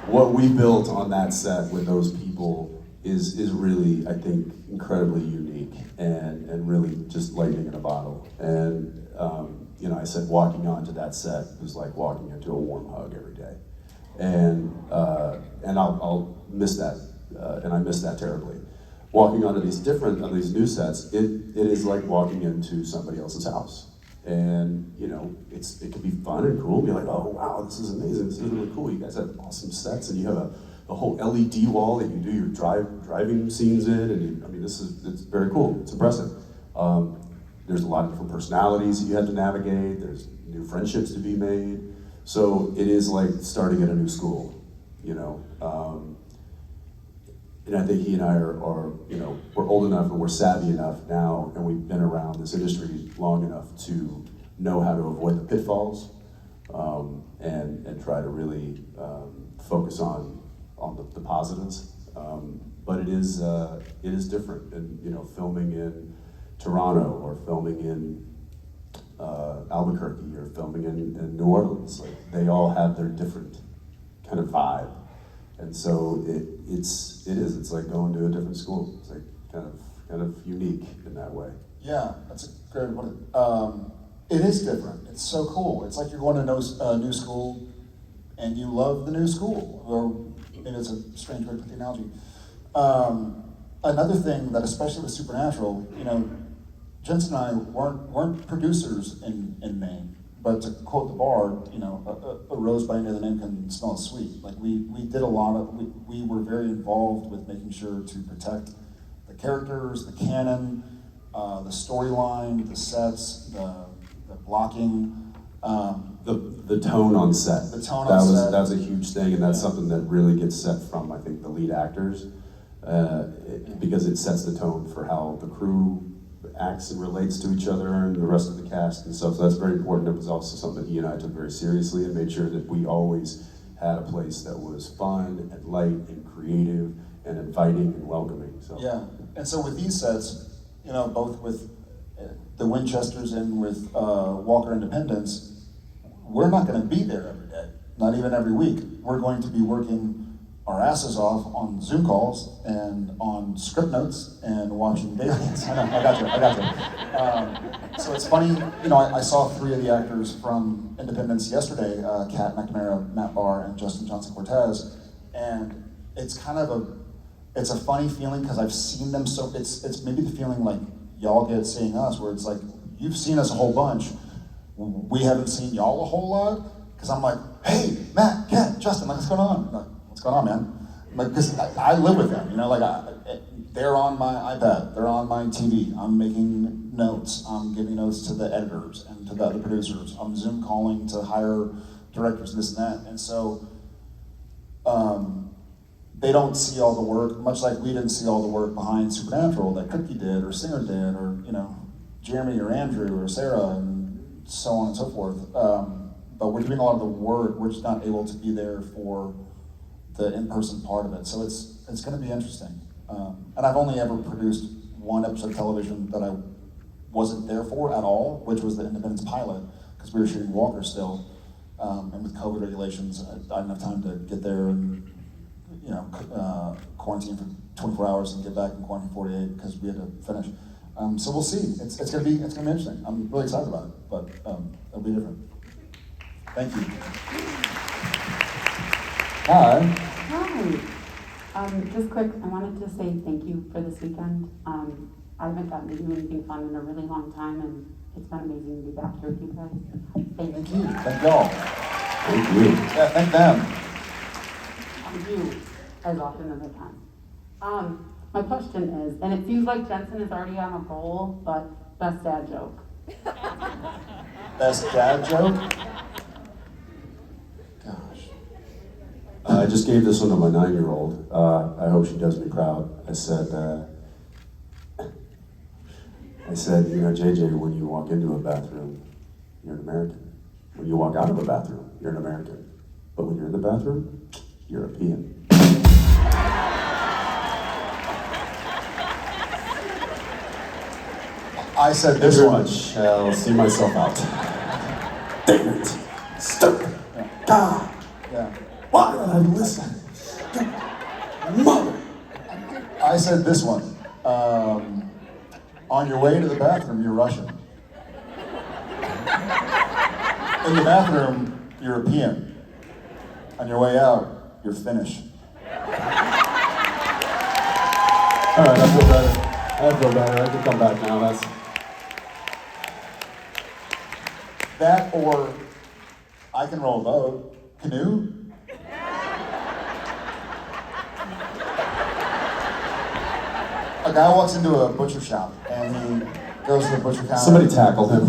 What we built on that set with those people is really, I think, incredibly unique and really just lightning in a bottle. And I said walking onto that set was like walking into a warm hug every day, and I'll miss that, and I miss that terribly. Walking onto these new sets, it is like walking into somebody else's house. And it can be fun and cool. Be like, oh wow, this is amazing. This is really cool. You guys have awesome sets, and you have a whole LED wall that you do your driving scenes in. And it's very cool. It's impressive. there's a lot of different personalities that you have to navigate. There's new friendships to be made. So it is like starting at a new school, you know. And I think he and I are, you know, we're old enough and we're savvy enough now, and we've been around this industry long enough to know how to avoid the pitfalls, and try to really focus on the positives. But it is different, and you know, filming in Toronto or filming in Albuquerque or filming in New Orleans, like they all have their different kind of vibe. And so it's like going to a different school. It's like kind of unique in that way. Yeah, that's a great one. It is different. It's so cool. It's like you're going to a new school, and you love the new school. Or maybe it's a strange way to put the analogy. Another thing that, especially with Supernatural, you know, Jensen and I weren't producers in name. But to quote the bard, you know, a rose by any other name can smell sweet. Like we did a lot of, we were very involved with making sure to protect the characters, the canon, the storyline, the sets, the blocking. The tone on set. The tone on set. That was a huge thing, and that's something that really gets set from, I think, the lead actors, because it sets the tone for how the crew acts and relates to each other and the rest of the cast and stuff. So that's very important. It was also something he and I took very seriously and made sure that we always had a place that was fun and light and creative and inviting and welcoming. So yeah, and so with these sets, you know, both with the Winchesters and with Walker Independence, we're not going to be there every day, not even every week. We're going to be working our asses off on Zoom calls and on script notes and watching dailies. I got you. So it's funny, you know, I saw 3 of the actors from Independence yesterday, Kat McNamara, Matt Barr, and Justin Johnson Cortez, and it's kind of it's a funny feeling because I've seen them so, it's maybe the feeling like y'all get seeing us, where it's like, you've seen us a whole bunch, we haven't seen y'all a whole lot, because I'm like, hey, Matt, Kat, Justin, like, what's going on? Like, what's going on, man? Like, because I live with them, you know, like, they're on my iPad, they're on my TV, I'm making notes, I'm giving notes to the editors and to the other producers, I'm Zoom calling to hire directors, this and that, and so, they don't see all the work, much like we didn't see all the work behind Supernatural that Cookie did, or Singer did, or, you know, Jeremy or Andrew or Sarah, and so on and so forth. But we're doing a lot of the work, we're just not able to be there for the in-person part of it. So it's gonna be interesting. And I've only ever produced 1 episode of television that I wasn't there for at all, which was the Independence pilot, because we were shooting Walker still. And with COVID regulations, I didn't have time to get there and, you know, quarantine for 24 hours and get back in quarantine 48 because we had to finish. So we'll see. It's gonna be interesting. I'm really excited about it, but it'll be different. Thank you. Hi. Hi. Just quick, I wanted to say thank you for this weekend. I haven't gotten to do anything fun in a really long time, and it's been amazing to be back here with you guys. Thank you. Thank y'all. Thank you. Yeah, thank them. Thank you as often as I can. My question is, and it seems like Jensen is already on a roll, but best dad joke. Best dad joke? Gosh. I just gave this one to my 9-year-old. I hope she does me proud. I said, you know, JJ, when you walk into a bathroom, you're an American. When you walk out of a bathroom, you're an American. But when you're in the bathroom, you're a peon. I said this one. Much. I'll see myself out. Damn it. Stupid. God. Yeah. Why did I listen? Mother. I said this one. On your way to the bathroom, you're Russian. In the bathroom, you're a peon. On your way out, you're Finnish. All right, I feel better. I can come back now. That or I can roll a boat. Canoe? A guy walks into a butcher shop and he goes to the butcher counter. Somebody tackled him.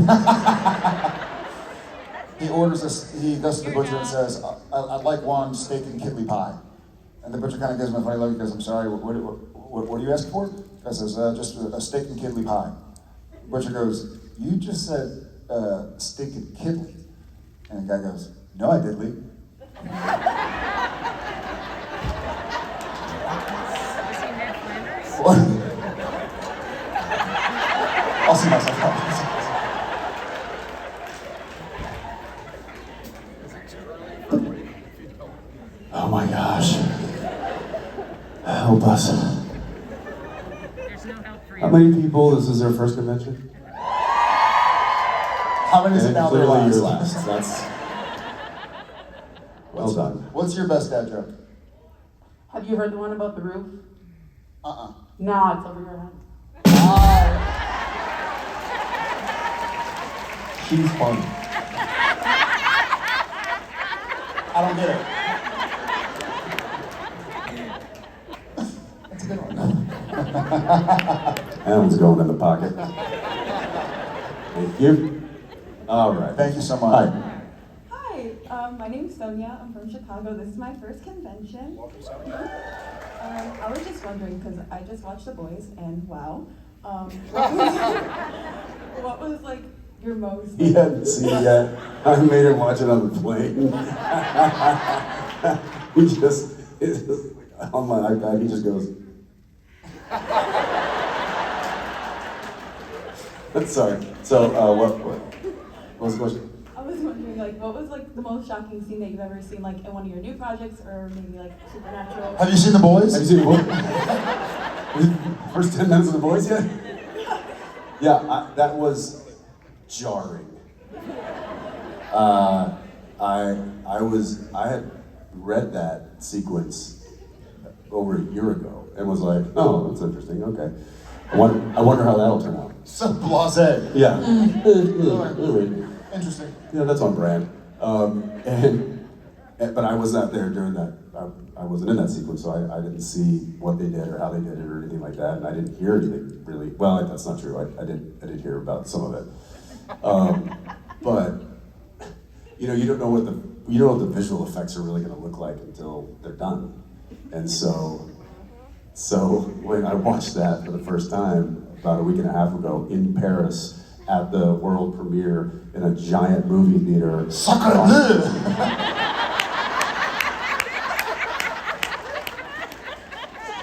He orders he goes to the butcher and says, I'd like one steak and kidney pie. And the butcher kind of gives him a funny look. He goes, I'm sorry, what do you ask for? The guy says, just a steak and kidney pie. The butcher goes, you just said steak and kidney. And the guy goes, no, I did, Lee. What? I'll see myself out. Oh my gosh. Help us. How many people, this is their first convention? How many is it now? Clearly your last. That's well done. What's your best dad joke? Have you heard the one about the roof? Uh-uh. No, it's over your head. She's funny. I don't get it. That's a good one. That one's going in the pocket. Thank you. All right. Thank you so much. Hi, my name is Sonia. I'm from Chicago. This is my first convention. I was just wondering, because I just watched The Boys, and wow. What was like your most... He hadn't seen it yet. I made him watch it on the plane. It's just on my iPad, he just goes. Sorry. So, what was the question? I was wondering, like, what was like the most shocking scene that you've ever seen, like in one of your new projects, or maybe like Supernatural? Have you seen The Boys? Have you seen The Boys? First 10 minutes of The Boys yet? Yeah, that was jarring. I had read that sequence over a year ago and was like, oh, that's interesting. Okay, I wonder how that'll turn out. So blasé. Yeah. Interesting. Yeah, that's on brand. But I was not there during that. I wasn't in that sequence, so I didn't see what they did or how they did it or anything like that, and I didn't hear anything really. Well, that's not true. I did hear about some of it, but you don't know what the visual effects are really going to look like until they're done, and so when I watched that for the first time about a week and a half ago in Paris at the world premiere in a giant movie theater.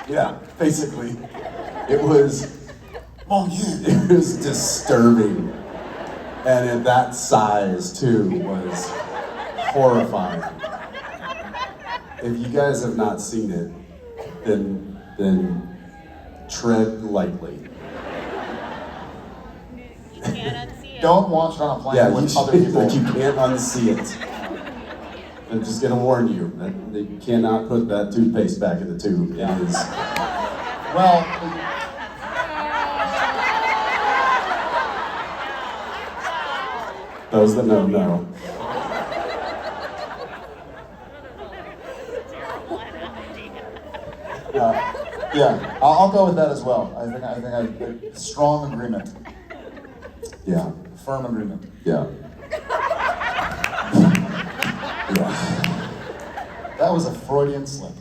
Yeah, basically, it was disturbing, and at that size too was horrifying. If you guys have not seen it, then tread lightly. Don't watch it on a plane with other people. You can't unsee it. I'm just gonna warn you that you cannot put that toothpaste back in the tube. It is. Well. Those that know. Yeah, I'll go with that as well. I think strong agreement. Yeah. Firm agreement. Yeah. Yeah. That was a Freudian slip.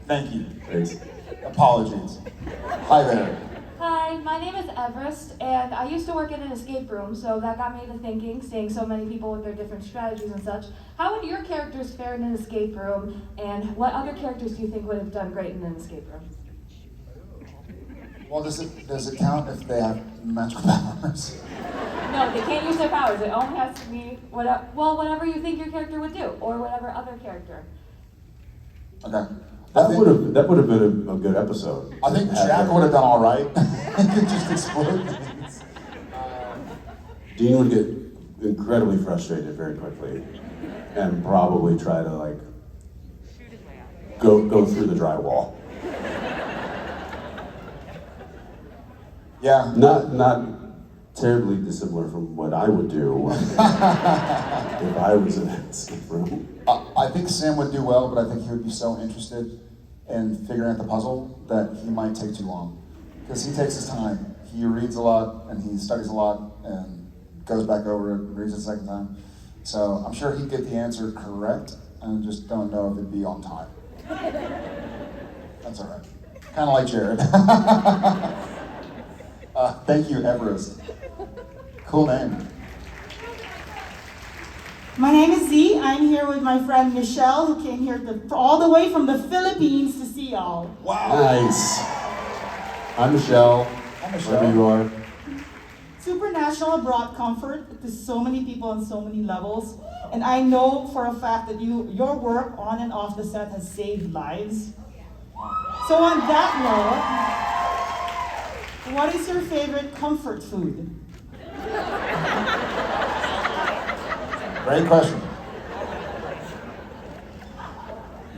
Thank you. Thanks. Apologies. Hi there. Hi, my name is Everest, and I used to work in an escape room, so that got me to thinking, seeing so many people with their different strategies and such. How would your characters fare in an escape room, and what other characters do you think would have done great in an escape room? Well, does it count if they have magical powers? No, they can't use their powers. It only has to be whatever you think your character would do, or whatever other character. Okay. That would have been a good episode. I think Jack would have done all right. He could just explode things. Dean would get incredibly frustrated very quickly, and probably try to go through the drywall. Yeah. Not terribly dissimilar from what I would do if I was in an escape room. I think Sam would do well, but I think he would be so interested in figuring out the puzzle that he might take too long. because he takes his time. He reads a lot and he studies a lot and goes back over it and reads it a second time. So I'm sure he'd get the answer correct. I just don't know if it'd be on time. That's all right. Kind of like Jared. Thank you, Everest. Cool name. My name is Z. I'm here with my friend Michelle, who came here all the way from the Philippines to see y'all. Wow. Nice. I'm Michelle. Hi, Michelle. Wherever you are. Supernational brought comfort to so many people on so many levels, and I know for a fact that your work on and off the set has saved lives. So on that note, what is your favorite comfort food? Great question.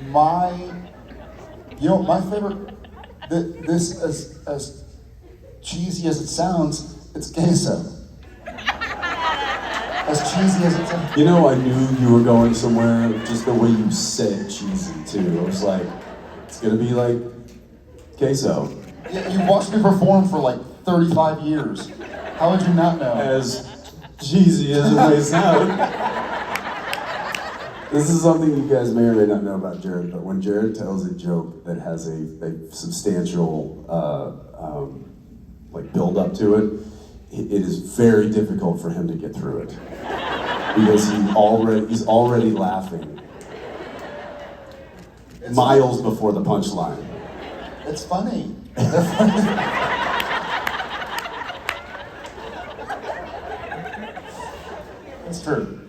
My favorite, this as cheesy as it sounds, it's queso. As cheesy as it sounds. You know, I knew you were going somewhere, just the way you said cheesy too. I was like, it's gonna be like queso. Yeah, you watched me perform for like 35 years. How would you not know? As cheesy as it may sound. This is something you guys may or may not know about Jared, but when Jared tells a joke that has a substantial like build up to it, it is very difficult for him to get through it because he's already laughing miles before the punchline. It's funny. It's true.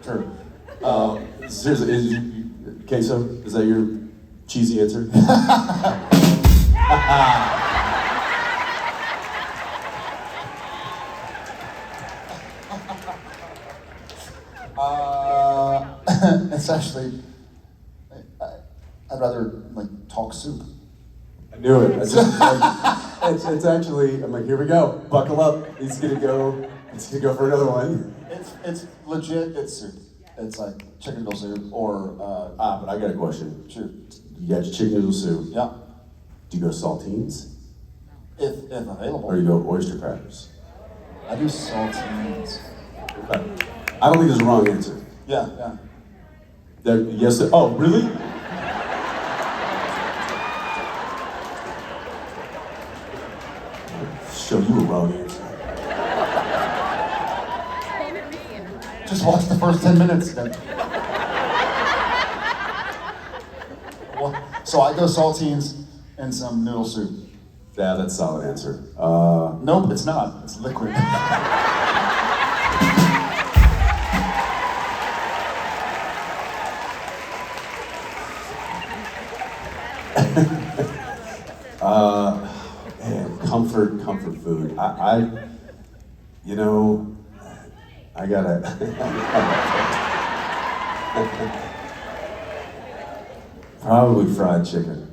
Seriously, queso, is that your cheesy answer? It's actually, I'd rather like talk soup. I knew it. It's actually, I'm like, here we go, buckle up. He's gonna go for another one. It's legit, it's soup. It's like chicken noodle soup or, but I got a question. Sure. You got your chicken noodle soup. Yeah. Do you go saltines? If available. Or you go oyster crackers? I do saltines. Okay. I don't think there's a wrong answer. Yeah. Yes, oh, really? Show you a wrong answer. Just watch the first 10 minutes then. So I go saltines and some noodle soup. Yeah, that's a solid answer. Nope, it's not. It's liquid. Man, comfort food. I gotta. Probably fried chicken.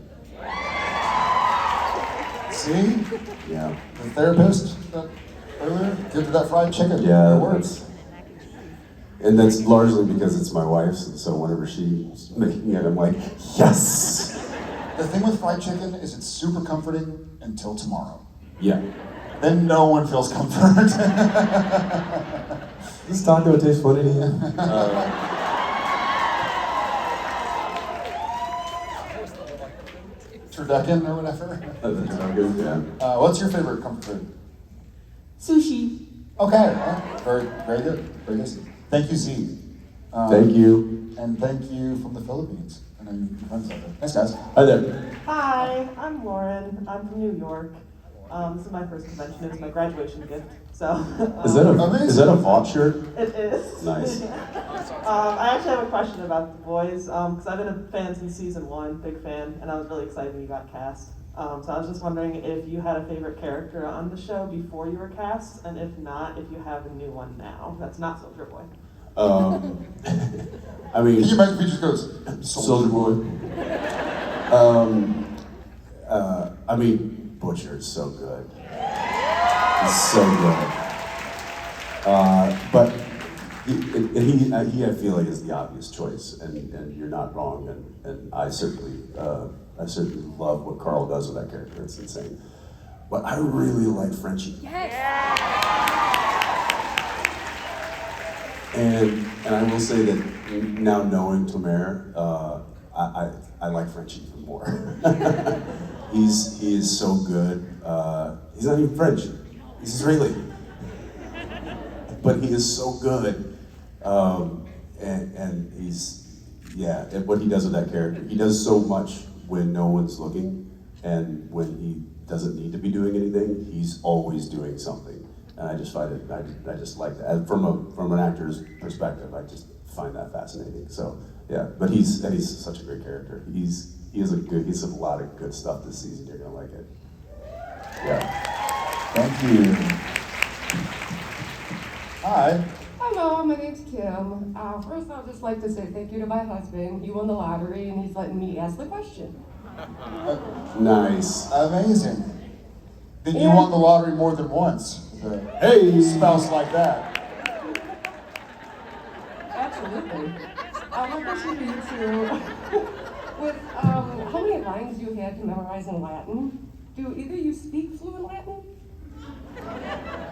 See? Yeah. The therapist earlier, give her that fried chicken. Yeah, It works. that's largely because it's my wife's, and so whenever she's making it, I'm like, yes! The thing with fried chicken is it's super comforting until tomorrow. Yeah. Then no one feels comfort. Does taco taste funny to you? Turducken or whatever. Yeah. What's your favorite comfort food? Sushi. Okay, very good. Very good. Thank you, Z. Thank you. And thank you from the Philippines. I know your friends out there. Thanks, guys. Hi there. Hi, I'm Lauren. I'm from New York. This is my first convention. It's my graduation gift. So. Is that a Vought shirt? It is. Nice. I actually have a question about The Boys, because I've been a fan since season 1, big fan, and I was really excited when you got cast. So I was just wondering if you had a favorite character on the show before you were cast, and if not, if you have a new one now that's not Soldier Boy. I mean, can you imagine if he just goes Soldier Boy? I mean, Butcher is so good. He's so good. But he I feel like is the obvious choice, and you're not wrong. And I certainly love what Carl does with that character. It's insane. but I really like Frenchie. And I will say that now knowing Tomer, I like Frenchie even more. He is so good. He's not even French. He's Israeli. But he is so good. And what he does with that character, he does so much when no one's looking, and when he doesn't need to be doing anything, he's always doing something. And I just find it, I just like that. From an actor's perspective, I just find that fascinating. So yeah, but he's such a great character. He has a lot of good stuff this season. You're gonna like it. Yeah. Thank you. Hi. Hello, my name's Kim. First, I'd just like to say thank you to my husband. He won the lottery, and he's letting me ask the question. Nice. Amazing. Then you won the lottery more than once. Hey, spouse like that. Absolutely. My question for you two, with how many lines you had to memorize in Latin, do either you speak fluent Latin?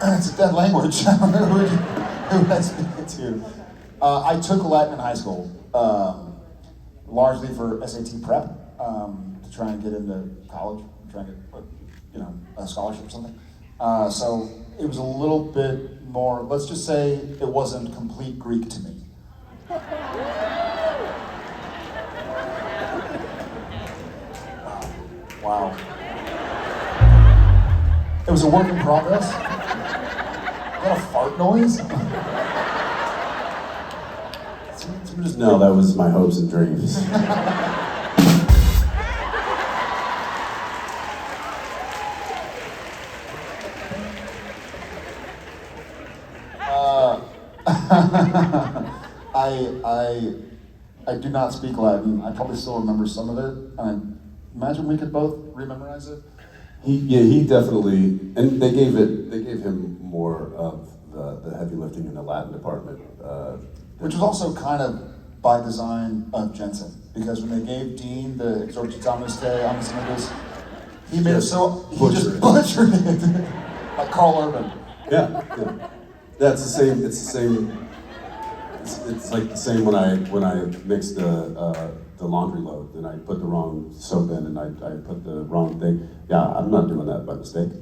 It's a dead language. I don't know who I speak to. I took Latin in high school, largely for SAT prep, to try and get into college, try and get, a scholarship or something. So it was a little bit more, let's just say it wasn't complete Greek to me. Wow. It was a work in progress. Is that a fart noise? No, that was my hopes and dreams. I do not speak Latin. I probably still remember some of it. And I imagine we could both rememorize it. He definitely, and they gave him more of the heavy lifting in the Latin department. Which was also kind of by design of Jensen, because when they gave Dean the Exorcitamus Te Omniscientis, he made it so, he just butchered it, like Carl Urban. Yeah. That's the same, it's the same, it's like the same when I mixed the laundry load, and I put the wrong soap in, and I put the wrong thing. Yeah, I'm not doing that by mistake.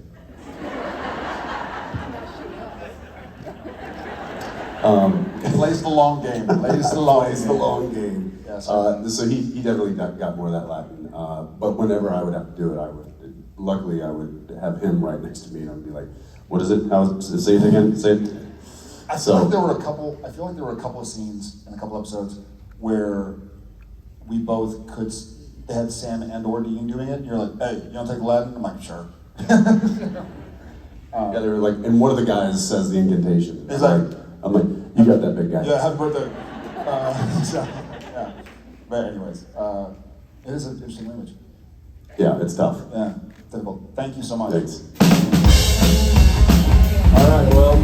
Plays the long game. Plays the long game. Yeah, so he definitely got more of that Latin. But whenever I would have to do it, luckily I would have him right next to me, and I'd be like, "What is it? Say it again. Say it." I feel like there were a couple of scenes in a couple episodes where we both could. They had Sam and or Dean doing it. And you're like, "Hey, you don't take Latin?" I'm like, "Sure." Yeah, they were like, and one of the guys says the incantation. He's like, I'm like, "You got that, big guy." Yeah, happy birthday. Yeah. But anyways, it is an interesting language. Yeah, it's tough. Yeah, difficult. Thank you so much. Thanks. All right, well,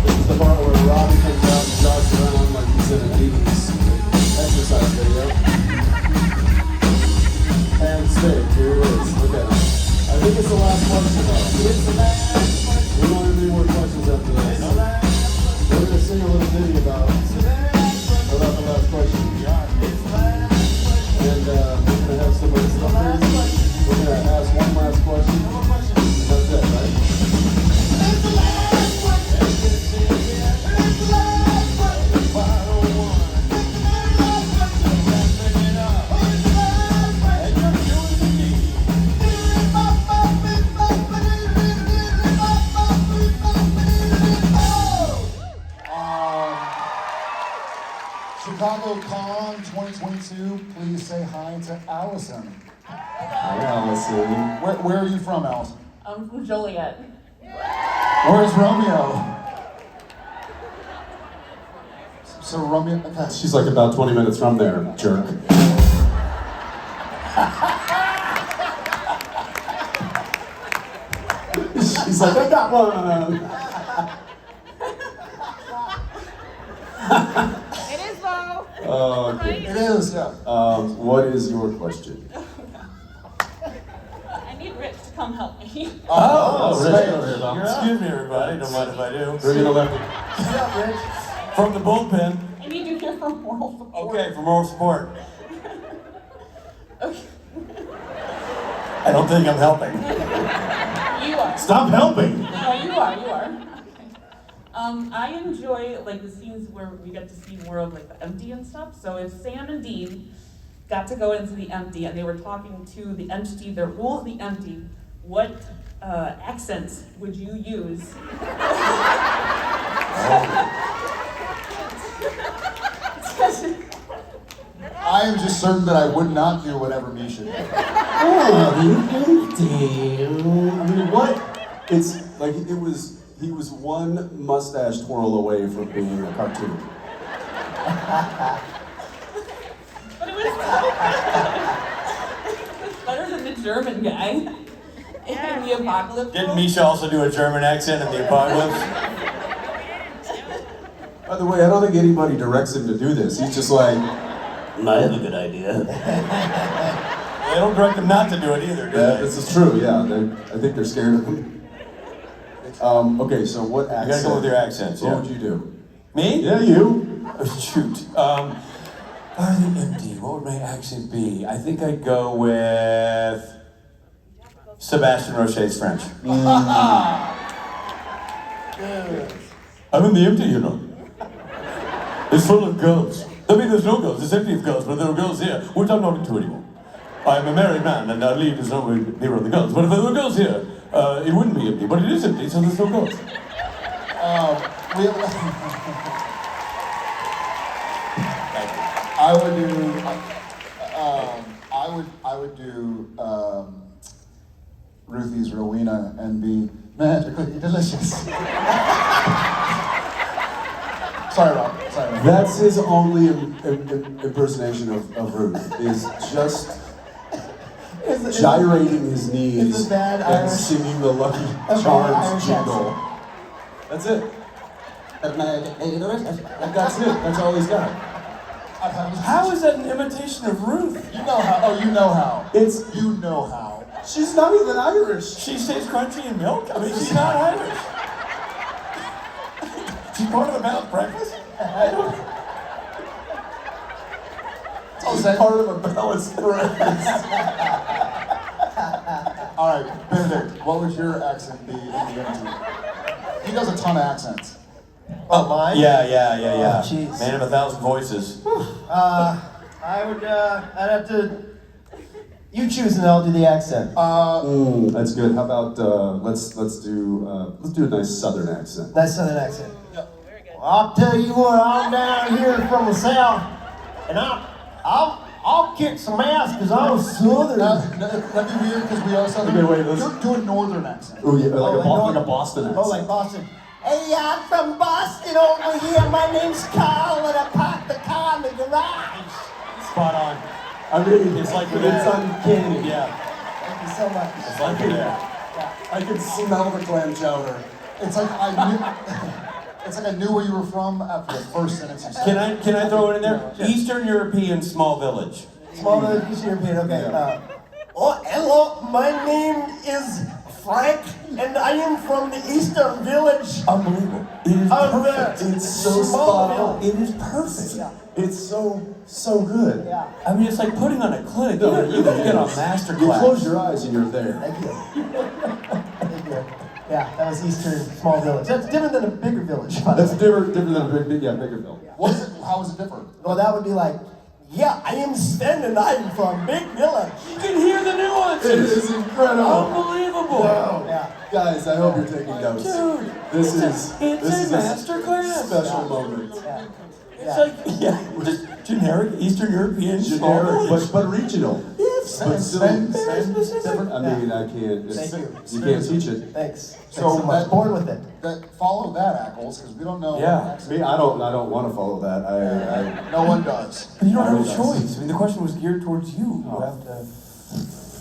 this is the part where Robbie comes out and jogs around like he's in an 80s exercise video. And stay, here it is. Look at it. I think it's the last question though. It's the last question. We don't have any more questions after this. We're going to sing a little ditty about the last question. And we're going to have somebody stop here. We're going to ask one last question. And that's it, right? It's the last question. It's the last question. It's the last Chicago Con 2022, please say hi to Allison. Hi, Allison. Where are you from, Allison? I'm from Joliet. Where's Romeo? So Romeo, okay. She's like about 20 minutes from there, jerk. She's like, I got one. It is though. Oh, okay. It is, yeah. What is your question? I need Rich to come help me. Excuse me, everybody. Don't mind if I do. Bring in a lefty. What's up, Rich? From the bullpen. I need you here for moral support. Okay, for moral support. Okay. I don't think I'm helping. You are. Stop helping. No, you are. Okay. I enjoy like the scenes where we get to see more of like the empty and stuff. So if Sam and Dean got to go into the empty and they were talking to the entity that rules the empty, what accents would you use? I am just certain that I would not do whatever Misha did. Oh, I mean, what? It's like he was one mustache twirl away from being a cartoon. But it was better than the German guy in the apocalypse. Didn't Misha also do a German accent in the apocalypse? By the way, I don't think anybody directs him to do this. He's just like, I have a good idea. They don't direct him not to do it either, do they? this is true, yeah. I think they're scared of him. Okay, so what accent? You gotta go with your accents, What yeah. would you do? Me? Yeah, you. Oh, shoot. Are they empty? What would my accent be? I think I'd go with Sebastian Roche's French. I'm in the empty, you know. It's full of girls. I mean, there's no girls. It's empty of girls, but there are girls here, which I'm not into anymore. I'm a married man, and our lead is not near on the girls. But if there were girls here, it wouldn't be empty. But it is empty, so there's no girls. I would do Ruthie's Rowena and be magically delicious. Sorry, Rob. That's his only impersonation of Ruth, is just gyrating his knees It's a bad and Irish- singing the Lucky Irish Charms jingle. accent. That's it. That's it. That's all he's got. How is that an imitation of Ruth? You know how. Oh, you know how. You know how. She's not even Irish. She stays crunchy in milk? I mean, she's not Irish. She's part of the balanced breakfast? I don't... She's part of a balanced breakfast. All right, Benedict, what would your accent be in the empty? He does a ton of accents. Oh, mine? Yeah. Oh, jeez. Man of 1,000 voices. I would, I'd have to, you choose and I'll do the accent. That's good. How about let's do a nice Southern accent. Nice Southern accent. I'll tell you what, I'm down here from the South, and I'll kick some ass because I'm Southern. That'd be weird because we are Southern. Okay, wait, let's Do a Northern accent. Oh yeah, like a Boston accent. Oh, like Boston. Hey, I'm from Boston over here. My name's Carl, and I parked the car in the garage. Spot on. I mean, It's like it's uncanny. Yeah. Thank you so much. It's like we're there. I can smell the clam chowder. It's like I knew where you were from after the first sentence you said. Can I throw it in there? Eastern European small village. Small village, Eastern European, okay. Oh, hello, my name is Frank, and I am from the Eastern Village. Unbelievable. It is perfect. It's so spot on. It is perfect. It's so good. Yeah. I mean, it's like putting on a clinic. You can get a master You class. close your eyes and you're there. Thank you. Thank you. Yeah, that was Eastern Small Village. That's different than a bigger village, by the That's way. different than a biggerville. How is it different? Well, that would be like, yeah, I am Sven and I'm from Big Village. You can hear the nuances. It is incredible. Unbelievable. Wow. Yeah. Guys, I hope you're taking notes. Dude, This it's is a master class. special moment. Yeah. It's like, just generic Eastern European small Generic, village. but regional. Yes. But still Very specific. I mean, I can't. Thank you. You can't teach it. Thanks. So Thanks so much. Born with it. Follow that, Ackles, because we don't know. Yeah. what accent. Me, I don't want to follow that. No one does. But you don't have a Everyone does. choice. I mean, the question was geared towards you. You have to.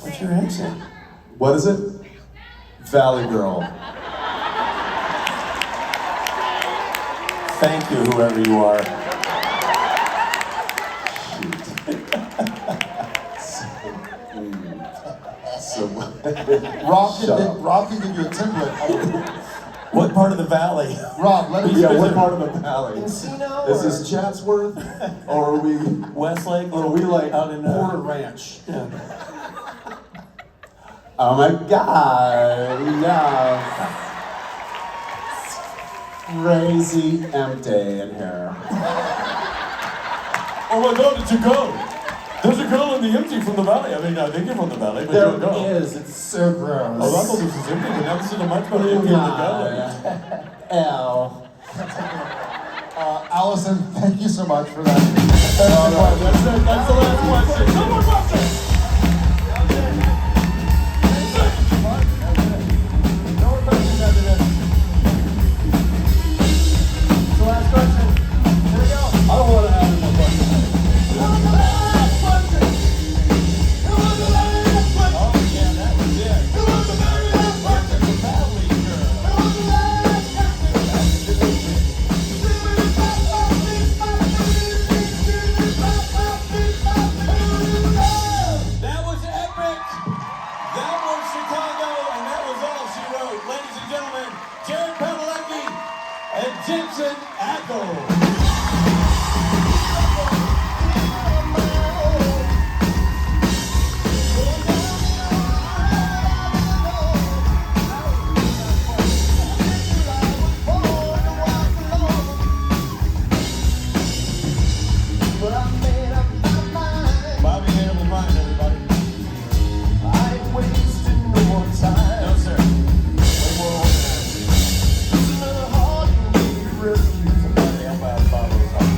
What's your accent? What is it? Valley Girl. Thank you, whoever you are. So Rob can give you a template. What part of the valley? Rob, let me Yeah, what part of the valley? Encino? Is this Chatsworth? Or are we Westlake? Or are we like out in Porter Ranch? Yeah. Oh my God, yeah. Crazy empty in here. Oh my God, it's a girl. There's a girl in the empty from the valley. I mean, I think you're from the valley, but There you're a girl. is, it's so gross. Oh, I thought this was empty, but now this is a much better empty than the valley. Allison, thank you so much for that. That's it. That's the last question. No more questions. No more questions after this. The last question. Here we go. I don't want to have any more questions. That was epic. That was Chicago, and that was all she wrote. Ladies and gentlemen, Jared Padalecki and Jensen Ackles. Bobby made up his mind, everybody. I ain't wasting no more time. No, sir. Way more organized. Listen to the heart and be rescued. Somebody help out Bobby's heart.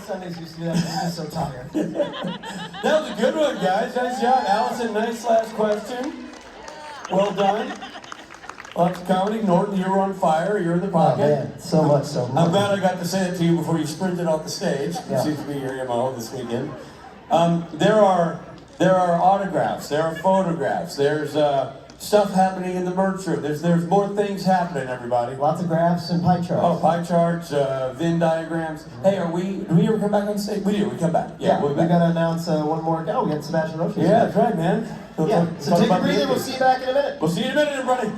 Sundays used to do that, I'm just so tired. That was a good one, guys. Nice job. Allison, nice last question. Well done. Lots of comedy. Norton, you were on fire. You're in the pocket. Oh, man, so much so. I'm glad I got to say it to you before you sprinted off the stage. Yeah. It seems to be your MO this weekend. There are autographs. There are photographs. There's stuff happening in the merch room. There's more things happening, everybody. Lots of graphs and pie charts. Oh, pie charts, Venn diagrams. Hey, do we ever come back on stage? We do. We come back. Yeah, we'll we be back. gotta announce one more go. We got Sebastian Roche. Yeah, that's right, man. Yeah, so take a breather. We'll see you back in a minute. We'll see you in a minute, everybody.